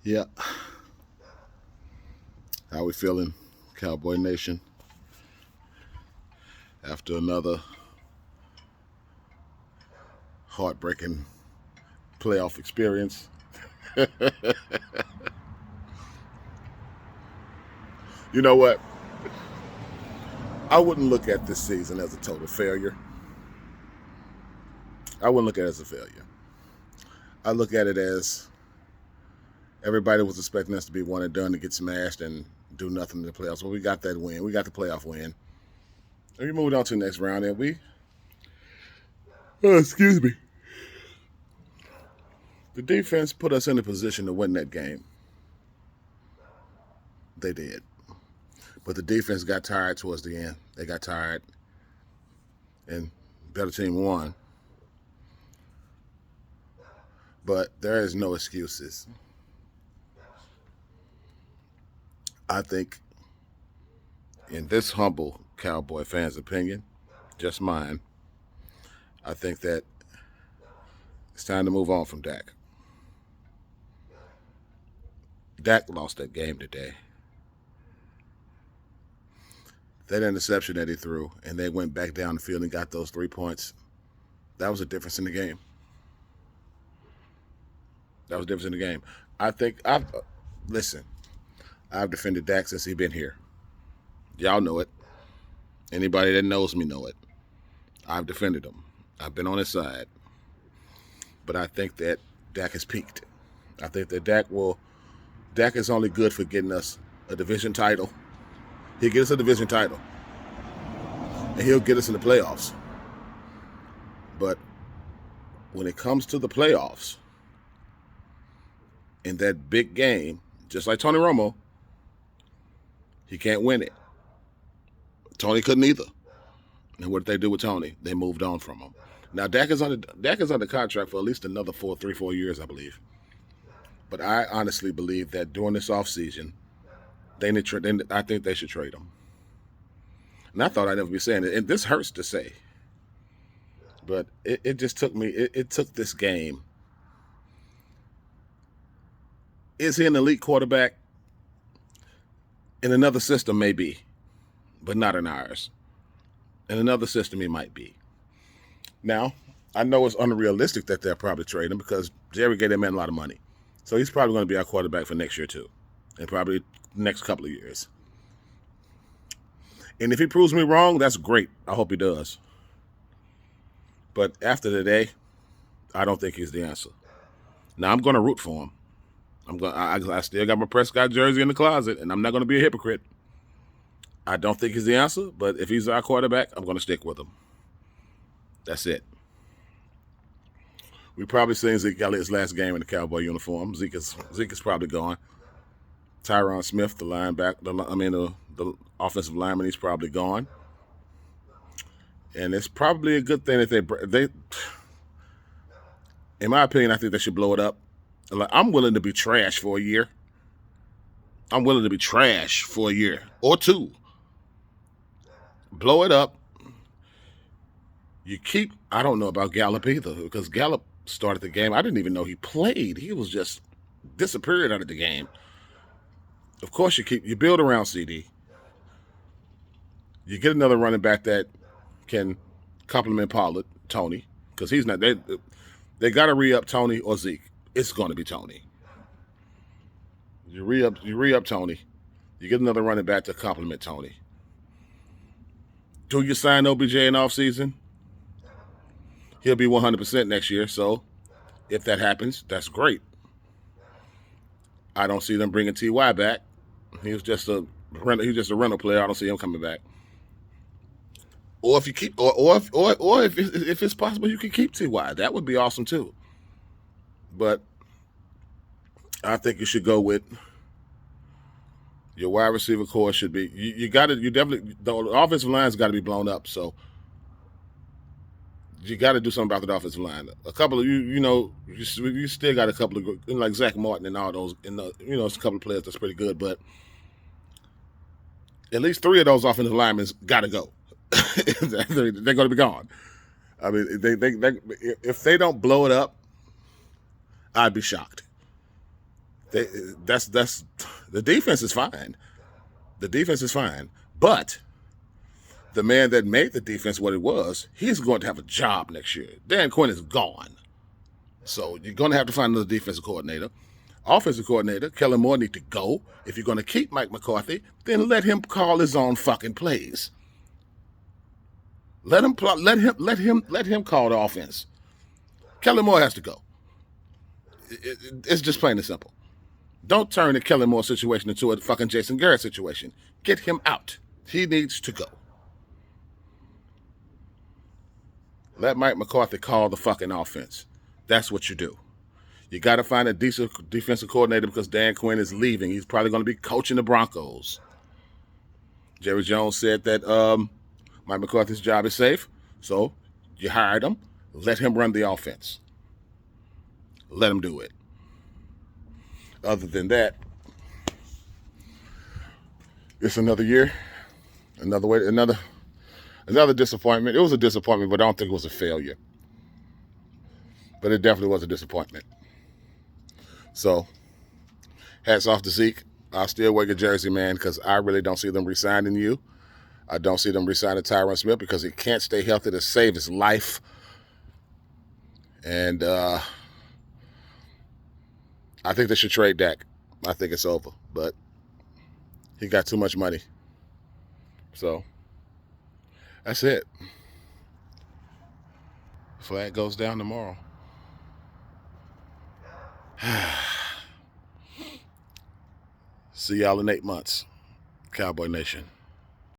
Yeah. How we feeling, Cowboy Nation? After another heartbreaking playoff experience. You know what? I wouldn't look at this season as a total failure. I wouldn't look at it as a failure. I look at it as everybody was expecting us to be one and done to get smashed and do nothing in the playoffs. Well, we got that win. We got the playoff win. And we moved on to the next round, and excuse me, the defense put us in a position to win that game. They did. But the defense got tired towards the end. They got tired, and better team won. But there is no excuses. I think, in this humble Cowboy fan's opinion, just mine, I think that it's time to move on from Dak. Dak lost that game today. That interception that he threw, and they went back down the field and got those 3 points, that was a difference in the game. That was a difference in the game. Listen, I've defended Dak since he's been here. Y'all know it. Anybody that knows me know it. I've defended him. I've been on his side. But I think that Dak has peaked. I think that Dak is only good for getting us a division title. He'll get us a division title. And he'll get us in the playoffs. But when it comes to the playoffs, in that big game, just like Tony Romo, he can't win it. Tony couldn't either. And what did they do with Tony? They moved on from him. Now Dak is under contract for at least another 4 years, I believe. But I honestly believe that during this offseason, I think they should trade him. And I thought I'd never be saying it. And this hurts to say. But it just took me, it took this game. Is he an elite quarterback? In another system, maybe, but not in ours. In another system, he might be. Now, I know it's unrealistic that they'll probably trade him because Jerry gave that man a lot of money. So he's probably going to be our quarterback for next year, too, and probably the next couple of years. And if he proves me wrong, that's great. I hope he does. But after today, I don't think he's the answer. Now, I'm going to root for him. I still got my Prescott jersey in the closet, and I'm not going to be a hypocrite. I don't think he's the answer, but if he's our quarterback, I'm going to stick with him. That's it. We probably seen Zeke Elliott's last game in the Cowboy uniform. Zeke is probably gone. Tyron Smith, the offensive lineman, he's probably gone. And it's probably a good thing that they, in my opinion, I think they should blow it up. I'm willing to be trash for a year. I'm willing to be trash for a year or two. Blow it up. I don't know about Gallup either, because Gallup started the game. I didn't even know he played. He was just disappeared out of the game. Of course, you build around CD. You get another running back that can complement Tony, because he's not. They got to re-up Tony or Zeke. It's going to be Tony. You re-up Tony. You get another running back to complement Tony. Do you sign OBJ in offseason? He'll be 100% next year. So if that happens, that's great. I don't see them bringing Ty back. He was just a rental player. I don't see him coming back. Or if you keep, or if it's possible, you can keep Ty. That would be awesome too. But I think you should go with your wide receiver core should be. The offensive line's got to be blown up. So you got to do something about the offensive line. A couple of you still got a couple of like Zach Martin and all those, and it's a couple of players that's pretty good. But at least 3 of those offensive linemen got to go. They're going to be gone. I mean, if they don't blow it up, I'd be shocked. They, that's the defense is fine. The defense is fine, but the man that made the defense what it was, he's going to have a job next year. Dan Quinn is gone, so you're going to have to find another defensive coordinator. Offensive coordinator, Kellen Moore need to go. If you're going to keep Mike McCarthy, then let him call his own fucking plays. Let him call the offense. Kellen Moore has to go. It's just plain and simple. Don't turn the Kellen Moore situation into a fucking Jason Garrett situation. Get him out. He needs to go. Let Mike McCarthy call the fucking offense. That's what you do. You got to find a decent defensive coordinator because Dan Quinn is leaving. He's probably going to be coaching the Broncos. Jerry Jones said that Mike McCarthy's job is safe, so you hired him. Let him run the offense. Let him do it. Other than that, it's another year, another disappointment. It was a disappointment, but I don't think it was a failure. But it definitely was a disappointment. So, hats off to Zeke. I'll still wear your jersey, man, because I really don't see them re-signing you. I don't see them re-signing Tyron Smith because he can't stay healthy to save his life. And I think they should trade Dak. I think it's over. But he got too much money. So, that's it. Flag goes down tomorrow. See y'all in 8 months. Cowboy Nation.